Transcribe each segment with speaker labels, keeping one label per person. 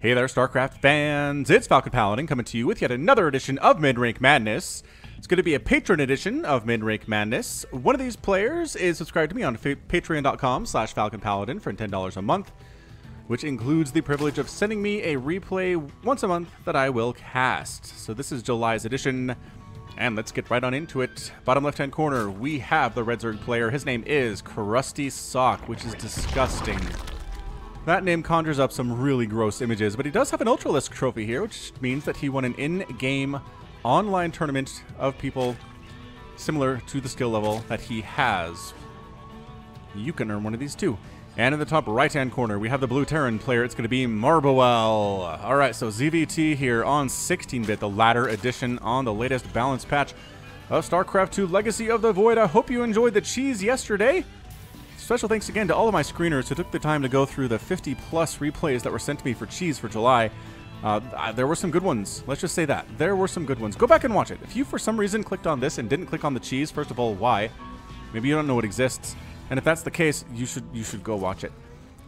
Speaker 1: Hey there, StarCraft fans! It's Falcon Paladin coming to you with yet another edition of Mid-Rank Madness. It's going to be a patron edition of Mid-Rank Madness. One of these players is subscribed to me on patreon.com/FalconPaladin for $10 a month, which includes the privilege of sending me a replay once a month that I will cast. So this is July's edition, and let's get right on into it. Bottom left-hand corner, we have the Red Zerg player. His name is Crusty Sock, which is disgusting. That name conjures up some really gross images, but he does have an Ultralisk trophy here, which means that he won an in-game online tournament of people similar to the skill level that he has. You can earn one of these too. And in the top right-hand corner, we have the Blue Terran player. It's going to be Marbuel. All right, so ZVT here on 16-bit, the latter edition on the latest balance patch of StarCraft 2 Legacy of the Void. I hope you enjoyed the cheese yesterday. Special thanks again to all of my screeners who took the time to go through the 50-plus replays that were sent to me for cheese for July. There were some good ones. Let's just say that. There were some good ones. Go back and watch it. If you, for some reason, clicked on this and didn't click on the cheese, first of all, why? Maybe you don't know it exists. And if that's the case, you should go watch it.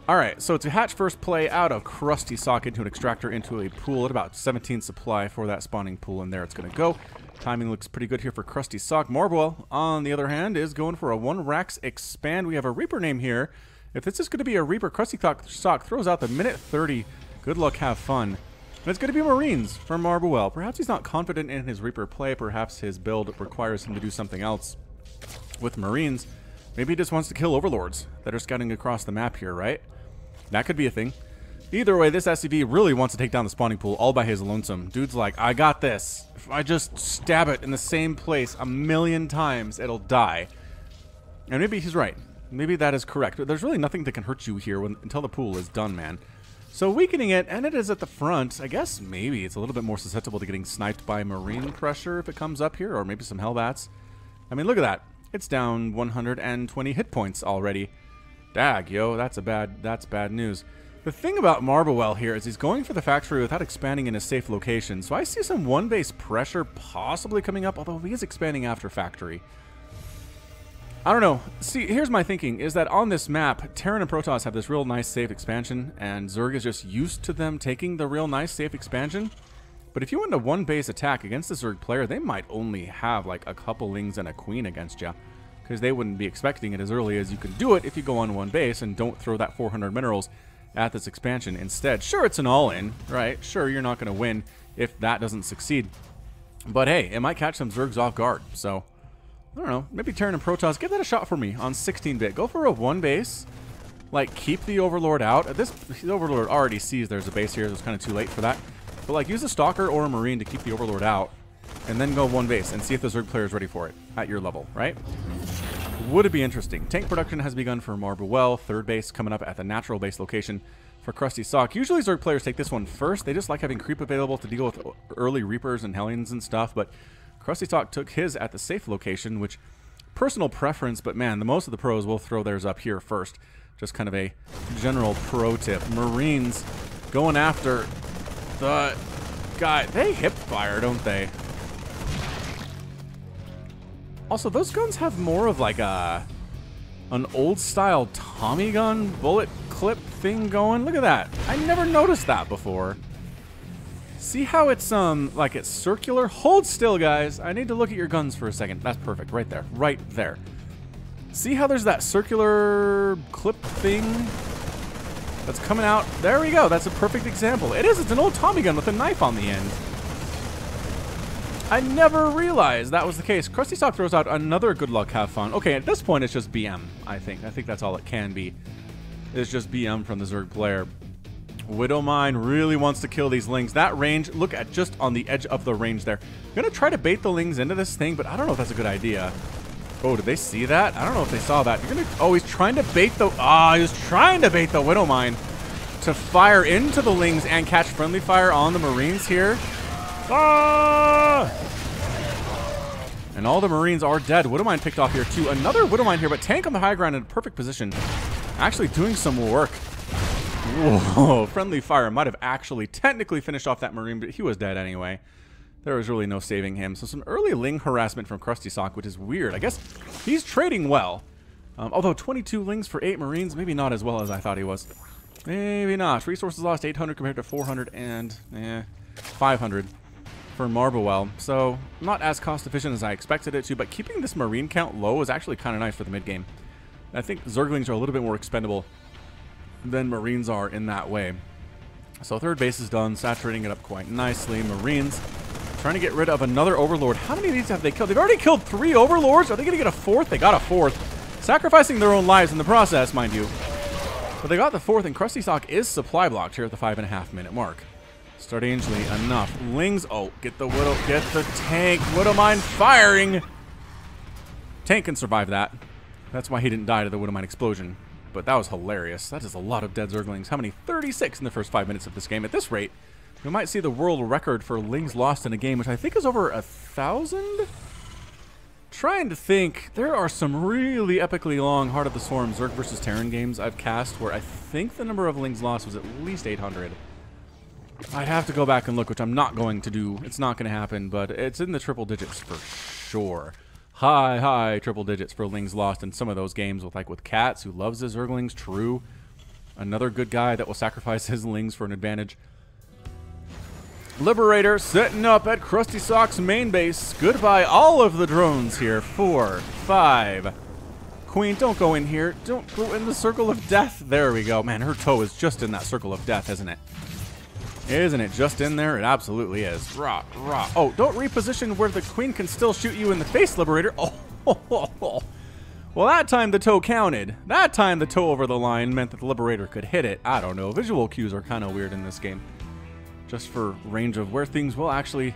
Speaker 1: All right, so to hatch first play out of Crusty Sock into an extractor into a pool at about 17 supply for that spawning pool, and there it's going to go. Timing looks pretty good here for Crusty Sock. Marbuel, on the other hand, is going for a 1 Rax expand. We have a Reaper name here. If this is going to be a Reaper, Crusty Sock throws out the minute 30. Good luck, have fun. And it's going to be Marines for Marbuel. Perhaps he's not confident in his Reaper play. Perhaps his build requires him to do something else with Marines. Maybe he just wants to kill Overlords that are scouting across the map here, right? That could be a thing. Either way, this SCV really wants to take down the spawning pool all by his lonesome. Dude's like, I got this. If I just stab it in the same place a million times, it'll die. And maybe he's right. Maybe that is correct. There's really nothing that can hurt you here until the pool is done, man. So weakening it, and it is at the front. I guess maybe it's a little bit more susceptible to getting sniped by Marine pressure if it comes up here, or maybe some Hellbats. I mean, look at that. It's down 120 hit points already. Dag, yo, that's bad news. The thing about Marbuel here is he's going for the factory without expanding in a safe location. So I see some one-base pressure possibly coming up, although he is expanding after factory. I don't know. See, here's my thinking, is that on this map, Terran and Protoss have this real nice safe expansion, and Zerg is just used to them taking the real nice safe expansion. But if you went a one-base attack against the Zerg player, they might only have like a couple lings and a queen against you, because they wouldn't be expecting it as early as you can do it if you go on one base and don't throw that 400 minerals at this expansion instead. Sure, it's an all-in, right? Sure, you're not going to win if that doesn't succeed. But hey, it might catch some Zergs off guard. So, I don't know. Maybe Terran and Protoss, give that a shot for me on 16-bit. Go for a one base. Like, keep the Overlord out. The Overlord already sees there's a base here, so it's kind of too late for that. But, like, use a Stalker or a Marine to keep the Overlord out. And then go one base and see if the Zerg player is ready for it at your level, right? Would it be interesting? Tank production has begun for Marbuel. Third base coming up at the natural base location for Crusty Sock. Usually Zerg players take this one first. They just like having creep available to deal with early Reapers and Hellions and stuff. But Crusty Sock took his at the safe location, which personal preference. But man, the most of the pros will throw theirs up here first. Just kind of a general pro tip. Marines going after the guy. They hip fire, don't they? Also, those guns have more of like an old-style Tommy gun bullet clip thing going. Look at that. I never noticed that before. See how it's like it's circular? Hold still, guys. I need to look at your guns for a second. That's perfect. Right there. Right there. See how there's that circular clip thing that's coming out? There we go. That's a perfect example. It is. It's an old Tommy gun with a knife on the end. I never realized that was the case. Crusty Sock throws out another good luck, have fun. Okay, at this point, it's just BM, I think. I think that's all it can be. It's just BM from the Zerg player. Widowmine really wants to kill these lings. That range, look at just on the edge of the range there. I'm going to try to bait the lings into this thing, but I don't know if that's a good idea. Oh, did they see that? I don't know if they saw that. You're gonna. Oh, he's trying to bait the... he was trying to bait the Widowmine to fire into the lings and catch friendly fire on the Marines here. And all the Marines are dead. Widowmine picked off here too. Another Widowmine here, but Tank on the high ground in a perfect position. Actually doing some work. Whoa, friendly fire might have actually technically finished off that Marine, but he was dead anyway. There was really no saving him. So some early ling harassment from Crusty Sock, which is weird. I guess he's trading well. Although 22 lings for 8 Marines, maybe not as well as I thought he was. Maybe not. Resources lost 800 compared to 400 and 500 for Marblewell. So not as cost efficient as I expected it to, but keeping this Marine count low is actually kind of nice for the mid game. I think Zerglings are a little bit more expendable than Marines are in that way. So third base is done, saturating it up quite nicely. Marines trying to get rid of another Overlord. How many of these have they killed? They've already killed 3 Overlords. Are they going to get a 4th? They got a 4th. Sacrificing their own lives in the process, mind you. But they got the 4th, and Crusty Sock is supply blocked here at the 5.5 minute mark. Strangely enough. Lings, oh, get the Widow, get the tank. Widowmine firing. Tank can survive that. That's why he didn't die to the Widowmine explosion. But that was hilarious. That is a lot of dead Zerglings. How many? 36 in the first 5 minutes of this game. At this rate, we might see the world record for Lings lost in a game, which I think is over 1,000? Trying to think. There are some really epically long Heart of the Swarm Zerg versus Terran games I've cast where I think the number of Lings lost was at least 800. I'd have to go back and look, which I'm not going to do. It's not going to happen, but it's in the triple digits for sure. High triple digits for Lings lost in some of those games with Cats, who loves his Zerglings. True. Another good guy that will sacrifice his Lings for an advantage. Liberator setting up at Crusty Sock's main base. Goodbye all of the drones here. 4, 5. Queen, don't go in here. Don't go in the circle of death. There we go. Man, her toe is just in that circle of death, isn't it? Isn't it just in there? It absolutely is. Rah, rah. Oh, don't reposition where the Queen can still shoot you in the face, Liberator. Oh, well, that time the toe counted. That time the toe over the line meant that the Liberator could hit it. I don't know. Visual cues are kind of weird in this game. Just for range of where things will actually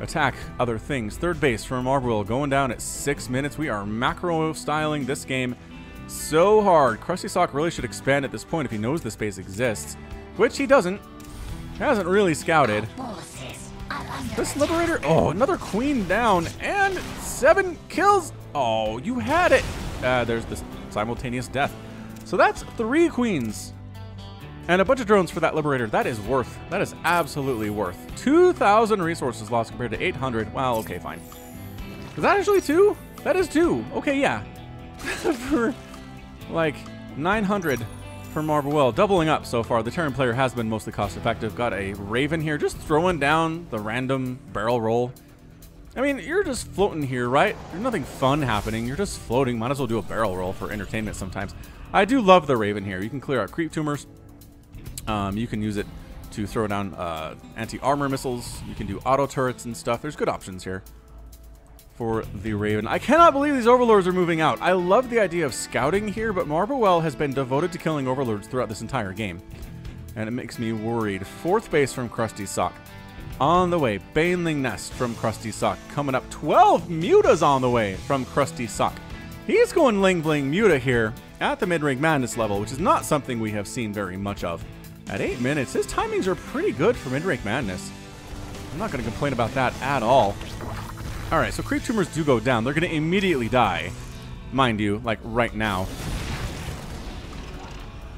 Speaker 1: attack other things. Third base for Marblewell going down at 6 minutes. We are macro styling this game so hard. Crusty Sock really should expand at this point if he knows this base exists, which he doesn't. Hasn't really scouted. This Liberator, oh, another Queen down and 7 kills. Oh, you had it. There's this simultaneous death. So that's 3 Queens and a bunch of drones for that Liberator. That is worth. That is absolutely worth. 2,000 resources lost compared to 800. Well, okay, fine. Is that actually 2? That is 2. Okay, yeah. For like 900 for Marblewell. Doubling up so far. The Terran player has been mostly cost effective. Got a Raven here, just throwing down the random barrel roll. I mean, you're just floating here, right? There's nothing fun happening. You're just floating. Might as well do a barrel roll for entertainment sometimes. I do love the Raven here. You can clear out creep tumors. You can use it to throw down anti-armor missiles. You can do auto turrets and stuff. There's good options here for the Raven. I cannot believe these Overlords are moving out. I love the idea of scouting here, but Marblewell has been devoted to killing Overlords throughout this entire game, and it makes me worried. Fourth base from Crusty Sock. On the way, Baneling Nest from Crusty Sock. Coming up, 12 Mutas on the way from Crusty Sock. He's going Ling Bling Muta here at the Mid-Rank Madness level, which is not something we have seen very much of. At 8 minutes, his timings are pretty good for Mid-Rank Madness. I'm not going to complain about that at all. Alright, so creep tumors do go down. They're going to immediately die. Mind you, like right now.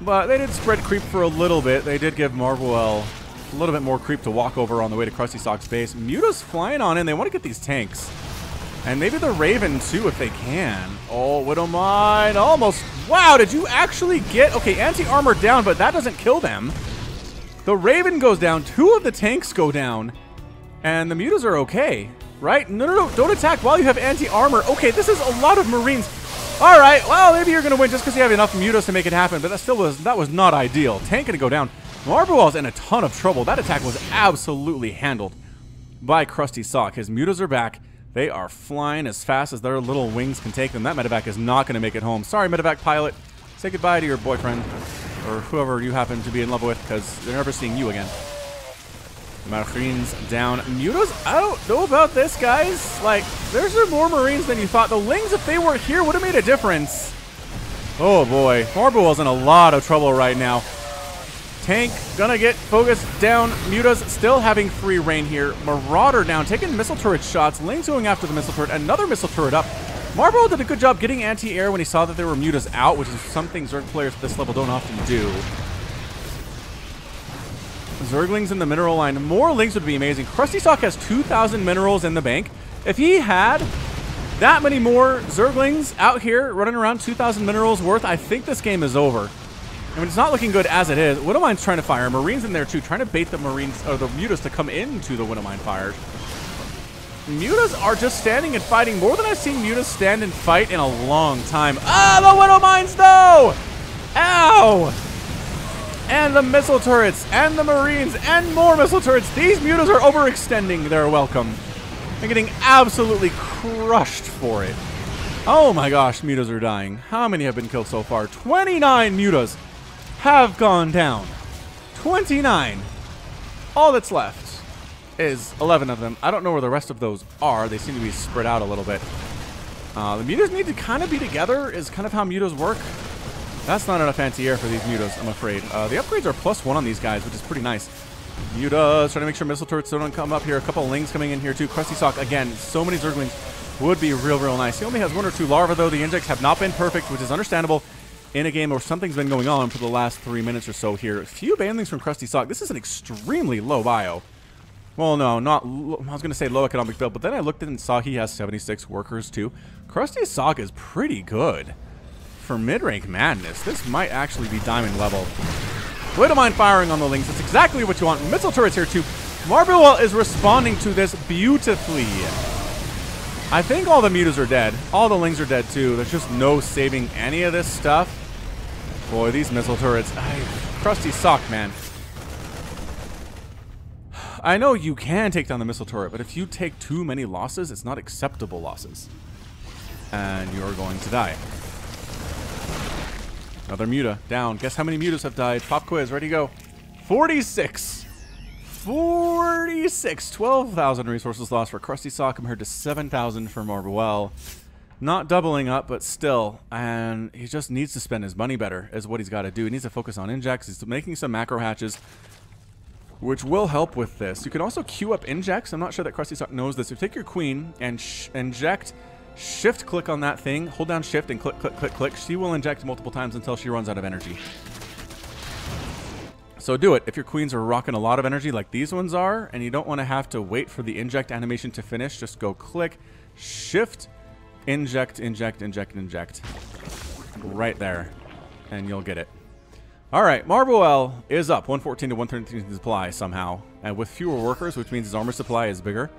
Speaker 1: But they did spread creep for a little bit. They did give Marblewell a little bit more creep to walk over on the way to Crusty Sock's base. Muta's flying on in. They want to get these tanks. And maybe the Raven too if they can. Oh, Widowmine. Almost. Wow, did you actually get... Okay, anti-armor down, but that doesn't kill them. The Raven goes down. 2 of the tanks go down. And the Mutas are okay. Right? No. Don't attack while you have anti-armor. Okay, this is a lot of Marines. All right, well, maybe you're going to win just because you have enough Mutas to make it happen, but that was not ideal. Tank going to go down. Marblewell's in a ton of trouble. That attack was absolutely handled by Crusty Sock. His Mutas are back. They are flying as fast as their little wings can take them. That medevac is not going to make it home. Sorry, medevac pilot. Say goodbye to your boyfriend or whoever you happen to be in love with because they're never seeing you again. Marines down. Mutas, I don't know about this, guys. Like, there's more Marines than you thought. The Lings, if they were here, would have made a difference. Oh, boy. Marblewell's in a lot of trouble right now. Tank gonna get focused down. Mutas still having free reign here. Marauder down, taking missile turret shots. Ling's going after the missile turret. Another missile turret up. Marblewell did a good job getting anti-air when he saw that there were Mutas out, which is something Zerg players at this level don't often do. Zerglings in the mineral line. More Lings would be amazing. Crusty Sock has 2,000 minerals in the bank. If he had that many more Zerglings out here running around 2,000 minerals worth, I think this game is over. I mean, it's not looking good as it is. Widowmine's trying to fire. Marines in there too, trying to bait the Marines or the Mutas to come into the Widowmine fires. Mutas are just standing and fighting more than I've seen Mutas stand and fight in a long time. Ah, the Widowmines though! Ow! And the missile turrets, and the Marines, and more missile turrets. These Mutas are overextending their welcome. They're getting absolutely crushed for it. Oh my gosh, Mutas are dying. How many have been killed so far? 29 Mutas have gone down. 29. All that's left is 11 of them. I don't know where the rest of those are. They seem to be spread out a little bit. The Mutas need to kind of be together is kind of how Mutas work. That's not enough anti-air for these Mutas, I'm afraid. The upgrades are +1 on these guys, which is pretty nice. Mutas trying to make sure missile turrets don't come up here. A couple of Lings coming in here too. Crusty Sock, again, so many Zerglings would be real nice. He only has 1 or 2 larvae though. The injects have not been perfect, which is understandable in a game where something's been going on for the last 3 minutes or so here. A few Banelings from Crusty Sock. This is an extremely low bio. Well, no, not. I was going to say low economic build, but then I looked at it and saw he has 76 workers too. Crusty Sock is pretty good. For mid-rank madness, this might actually be diamond level. Widowmine firing on the Lings. That's exactly what you want. Missile turrets here too. Marbuel is responding to this beautifully. I think all the Mutas are dead. All the Lings are dead too. There's just no saving any of this stuff. Boy, these missile turrets. Crusty Sock, man. I know you can take down the missile turret, but if you take too many losses, it's not acceptable losses. And you're going to die. Another Muta down. Guess how many Mutas have died? Pop quiz, ready to go. 46. 46. 12,000 resources lost for Crusty Sock compared to 7,000 for Marbuel. Not doubling up, but still. And he just needs to spend his money better, is what he's got to do. He needs to focus on injects. He's making some macro hatches, which will help with this. You can also queue up injects. I'm not sure that Crusty Sock knows this. If you take your queen and inject, shift click on that thing, hold down shift and click, click, click, click. She will inject multiple times until she runs out of energy. So do it. If your queens are rocking a lot of energy like these ones are, and you don't want to have to wait for the inject animation to finish, just go click, shift, inject, inject, inject, inject. Right there. And you'll get it. Alright, Marbuel is up 114 to 113 supply somehow. And with fewer workers, which means his armor supply is bigger.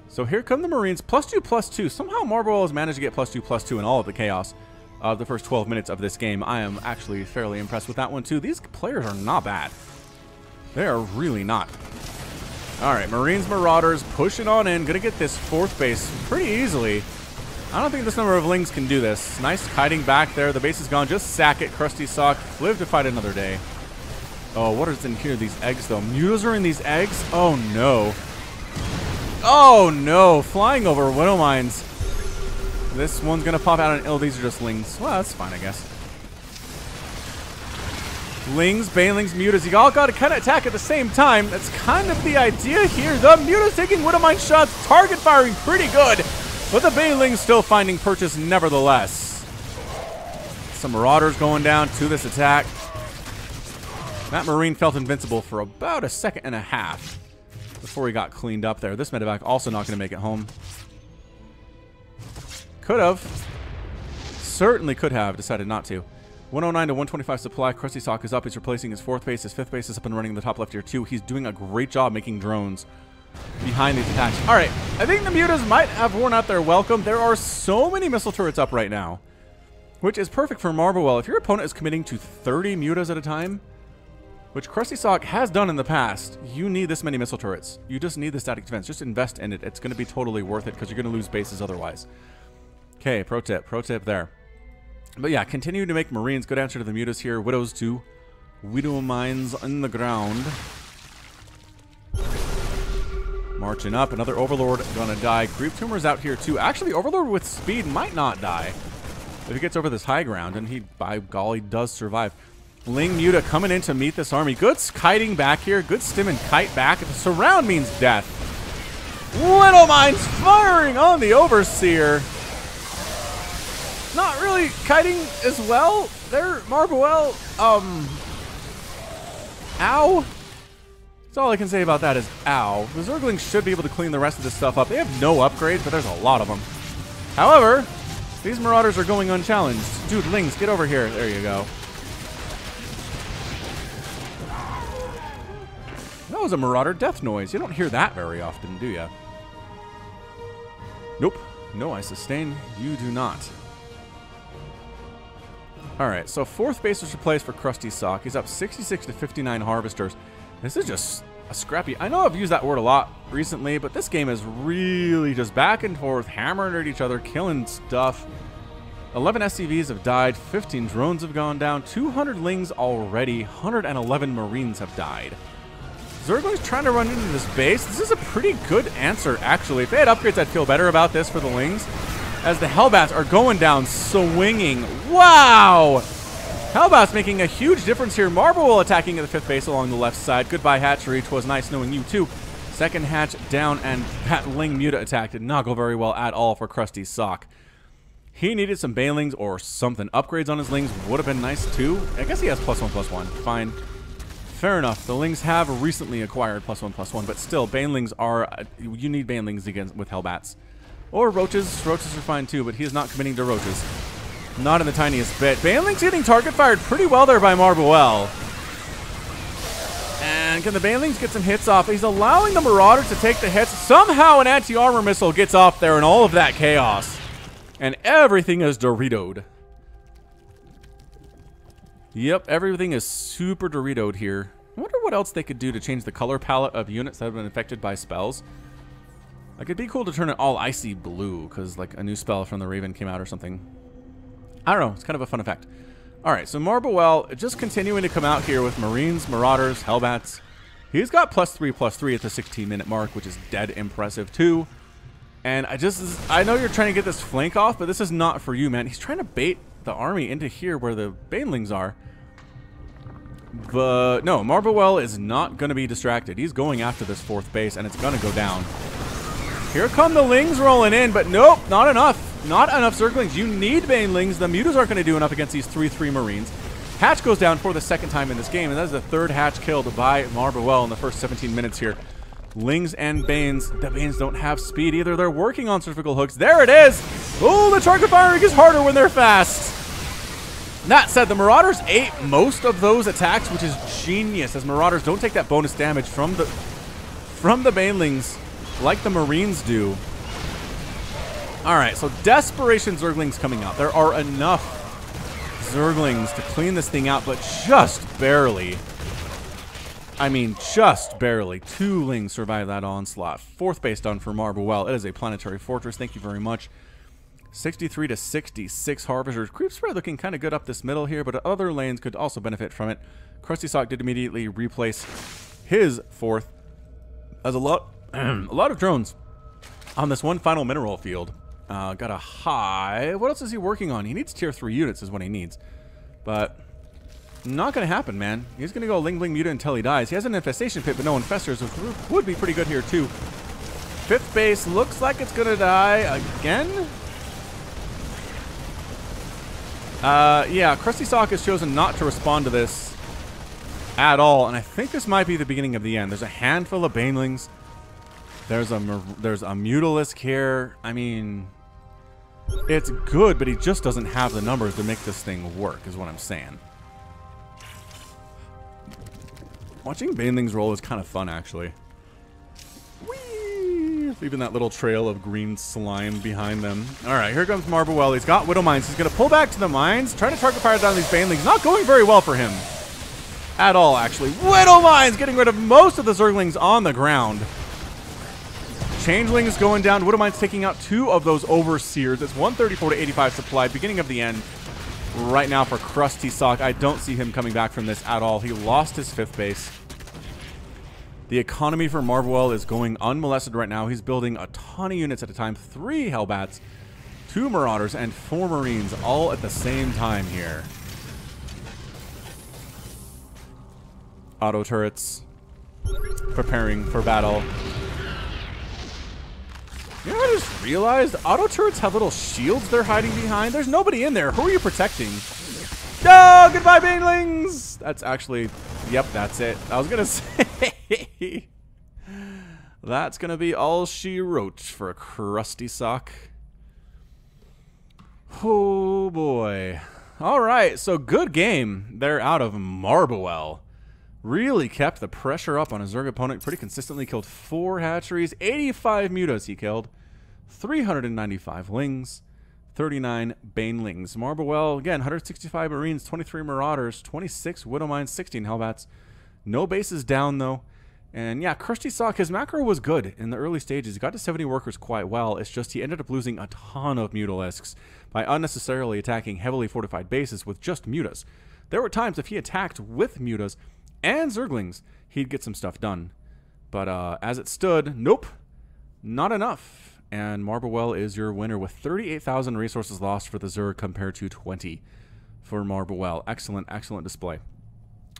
Speaker 1: So here come the Marines. +2/+2. Somehow Marbuel has managed to get +2/+2 in all of the chaos of the first 12 minutes of this game. I am actually fairly impressed with that one too. These players are not bad. They are really not. Alright, Marines, Marauders pushing on in. Gonna get this 4th base pretty easily. I don't think this number of Lings can do this. Nice kiting back there. The base is gone. Just sack it, Crusty Sock. Live to fight another day. Oh, what is in here? These eggs though. Mutas are in these eggs? Oh no. Oh no, flying over Widowmines. This one's gonna pop out and oh, these are just Lings. Well, that's fine, I guess. Lings, Banelings, Mutas, you all gotta kind of attack at the same time. That's kind of the idea here. The Mutas taking Widowmine shots, target firing pretty good, but the Banelings still finding purchase nevertheless. Some Marauders going down to this attack. That Marine felt invincible for about a second and a half before he got cleaned up there. This medevac also not going to make it home. Could have. Certainly could have decided not to. 109 to 125 supply. Crusty Sock is up. He's replacing his 4th base. His 5th base is up and running in the top left here too. He's doing a great job making drones behind these attacks. Alright, I think the Mutas might have worn out their welcome. There are so many missile turrets up right now, which is perfect for Marbuel. If your opponent is committing to 30 Mutas at a time, which Crusty Sock has done in the past, you need this many missile turrets. You just need the static defense. Just invest in it. It's going to be totally worth it because you're going to lose bases otherwise. Okay, pro tip there. But yeah, continue to make Marines. Good answer to the Mutas here. Widows too. Widowmines in the ground. Marching up. Another Overlord gonna die. Creep Tumor's out here too. Actually, Overlord with speed might not die if he gets over this high ground, and he, by golly, does survive. Ling Muta coming in to meet this army. Good kiting back here. Good stim and kite back. The surround means death. Widowmines firing on the Overseer. Not really kiting as well. There, Marbuel. Ow. That's all I can say about that is ow. The Zerglings should be able to clean the rest of this stuff up. They have no upgrades, but there's a lot of them. However, these Marauders are going unchallenged. Dude, Lings, get over here. There you go. That was a Marauder death noise. You don't hear that very often, do ya? Nope. No, I sustain. You do not. Alright, so 4th base was replaced for Krusty Sock. He's up 66 to 59 Harvesters. This is just a scrappy... I know I've used that word a lot recently, but this game is really just back and forth, hammering at each other, killing stuff. 11 SCVs have died, 15 drones have gone down, 200 Lings already, 111 Marines have died. Zergling's trying to run into this base. This is a pretty good answer, actually. If they had upgrades, I'd feel better about this for the Lings. As the Hellbats are going down, swinging. Wow! Hellbats making a huge difference here. Marble attacking at the 5th base along the left side. Goodbye, Hatchery. 'Twas nice knowing you, too. Second hatch down, and that Ling Muta attack did not go very well at all for Krusty Sock. He needed some Banelings or something. Upgrades on his Lings would have been nice, too. I guess he has +1/+1. Fine. Fair enough. The Lings have recently acquired +1/+1, but still, Banelings are... you need Banelings against with Hellbats. Or Roaches. Roaches are fine, too, but he is not committing to Roaches. Not in the tiniest bit. Banelings getting target fired pretty well there by Marbuel. And can the Banelings get some hits off? He's allowing the Marauders to take the hits. Somehow an anti-armor missile gets off there and all of that chaos. And everything is Doritoed. Yep, everything is super Doritoed here. I wonder what else they could do to change the color palette of units that have been affected by spells. Like, it'd be cool to turn it all icy blue, because, like, a new spell from the Raven came out or something. I don't know. It's kind of a fun effect. All right, so Marbuel just continuing to come out here with Marines, Marauders, Hellbats. He's got +3/+3 at the 16-minute mark, which is dead impressive, too. And I know you're trying to get this flank off, but this is not for you, man. He's trying to bait the army into here where the Banelings are. But no, Marbuel is not going to be distracted. He's going after this 4th base, and it's going to go down. Here come the Lings rolling in, but nope, not enough. Not enough Zerglings. You need Banelings. The Mutas aren't going to do enough against these 3/3 Marines. Hatch goes down for the 2nd time in this game, and that is the 3rd hatch killed by Marbuel in the first 17 minutes here. Lings and Banes. The Banes don't have speed either. They're working on centrifugal hooks. There it is. Oh, the target firing is harder when they're fast. That said, the Marauders ate most of those attacks, which is genius, as Marauders don't take that bonus damage from the Banelings like the Marines do. All right, so Desperation Zerglings coming out. There are enough Zerglings to clean this thing out, but just barely. I mean, just barely. 2 Lings survive that onslaught. 4th base done for Marbuel. It is a planetary fortress. Thank you very much. 63 to 66 Harvesters. Creep spread looking kind of good up this middle here, but other lanes could also benefit from it. Krusty Sock did immediately replace his 4th. As a lot of drones on this one final mineral field. Got a high. What else is he working on? He needs tier 3 units is what he needs. But not going to happen, man. He's going to go Ling Bling Muta until he dies. He has an Infestation Pit, but no Infestors, which would be pretty good here, too. 5th base looks like it's going to die again. Yeah, Krusty Sock has chosen not to respond to this at all, and I think this might be the beginning of the end. There's a handful of Banelings. There's a Mutalisk here. I mean, it's good, but he just doesn't have the numbers to make this thing work, is what I'm saying. Watching Banelings roll is kind of fun, actually. Whee! Leaving that little trail of green slime behind them. All right, here comes Marbuel. He's got Widow Mines. He's going to pull back to the mines, try to target fire down these Banelings. Not going very well for him at all, actually. Widow Mines getting rid of most of the Zerglings on the ground. Changelings going down. Widow Mines taking out 2 of those Overseers. It's 134 to 85 supply. Beginning of the end right now for Krusty Sock. I don't see him coming back from this at all. He lost his 5th base. The economy for Marbuel is going unmolested right now. He's building a ton of units at a time. 3 Hellbats, 2 Marauders, and 4 Marines all at the same time here. Auto turrets preparing for battle. You know what I just realized? Auto turrets have little shields they're hiding behind. There's nobody in there. Who are you protecting? No! Goodbye, Banelings! That's actually... Yep, that's it. I was going to say... That's going to be all she wrote for a Krusty Sock. Oh, boy. All right, so good game. They're out of Marbuel. Really kept the pressure up on a Zerg opponent pretty consistently. Killed 4 hatcheries, 85 mutas he killed, 395 lings, 39 banelings. Marblewell, again, 165 marines, 23 marauders, 26 widow mines, 16 hellbats. No bases down, though. And yeah, Krusty Sock, his macro was good in the early stages. He got to 70 workers quite well. It's just he ended up losing a ton of Mutalisks by unnecessarily attacking heavily fortified bases with just mutas. There were times if he attacked with mutas and Zerglings, he'd get some stuff done. But as it stood, nope, not enough. And Marblewell is your winner with 38,000 resources lost for the Zerg compared to 20 for Marblewell. Excellent, excellent display.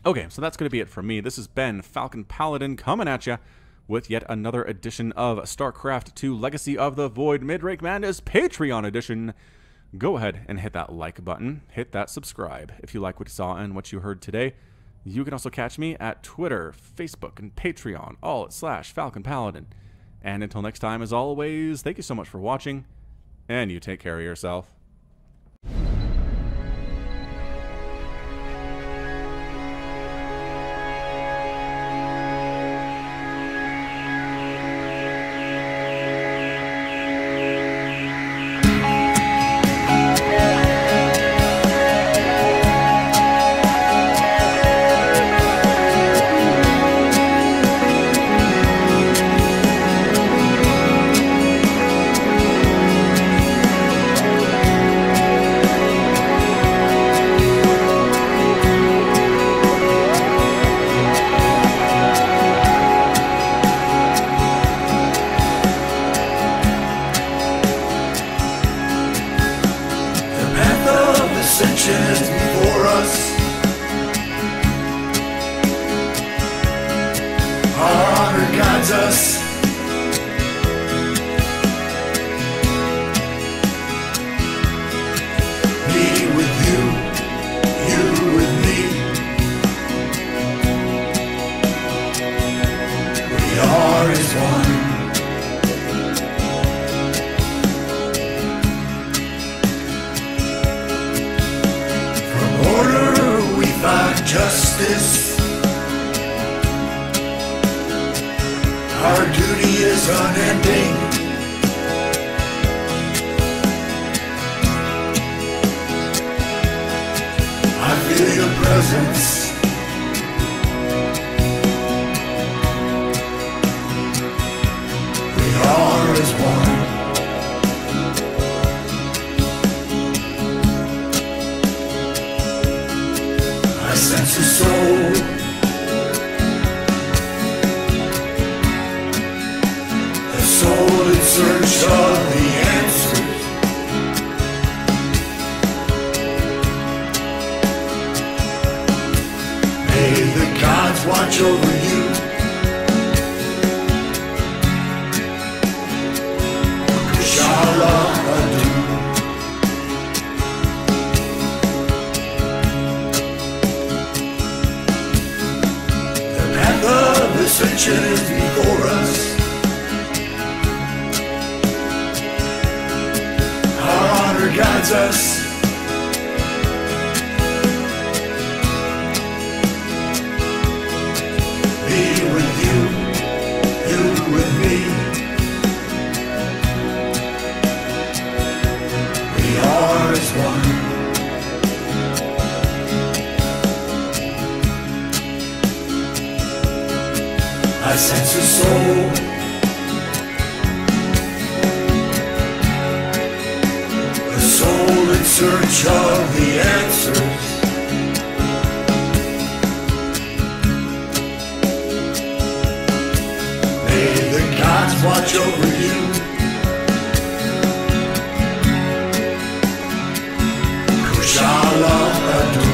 Speaker 1: Okay, so that's going to be it from me. This has been Falcon Paladin coming at you with yet another edition of StarCraft 2 Legacy of the Void Mid-Rank Madness Patreon edition. Go ahead and hit that like button. Hit that subscribe if you like what you saw and what you heard today. You can also catch me at Twitter, Facebook, and Patreon, all at /Falcon Paladin. And until next time, as always, thank you so much for watching, and you take care of yourself.
Speaker 2: Before us, our honor guides us. Me with you, you with me. We are as one. Justice, our duty is unending. I feel your presence. We are as one. I sense a soul, a soul in search of the answers. May the gods watch over you. Kushala Adu. Ascension is before us. Our honor guides us. Me with you, you with me. We are as one. I sense a soul, a soul in search of the answers. May the gods watch over you. Kushala Adu.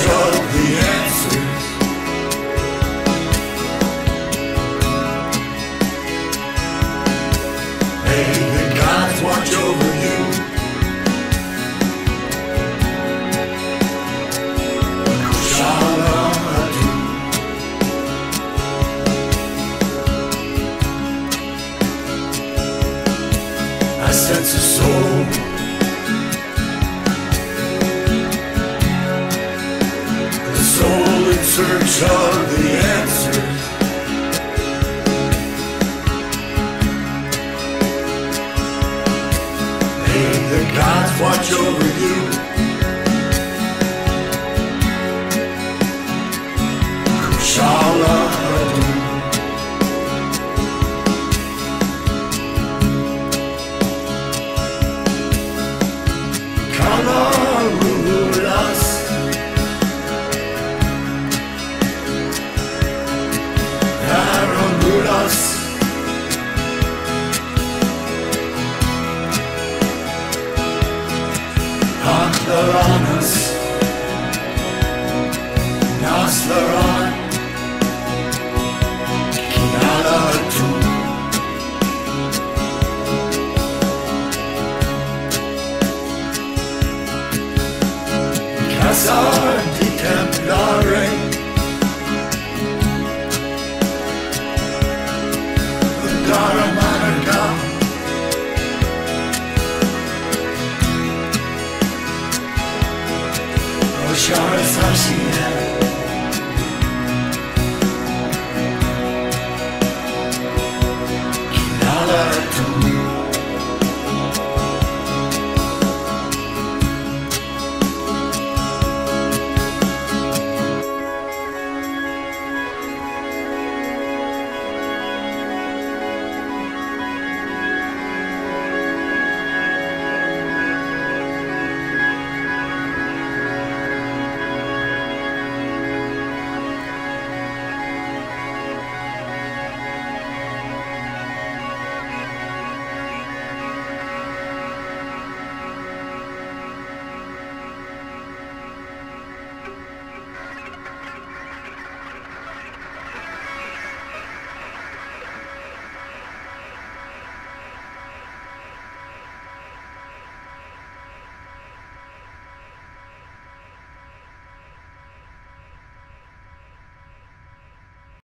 Speaker 2: search of the answers. May the gods watch over you. Shalom. I sense a soul. The soul in search of the answers. May the gods watch over you. Shalom. Kanarulas. Kanarulas. Aktaranas. Naslaran. Kinalatu. Casar di Templare. Undaramanaka. Oshara Sashina. Kinalatu.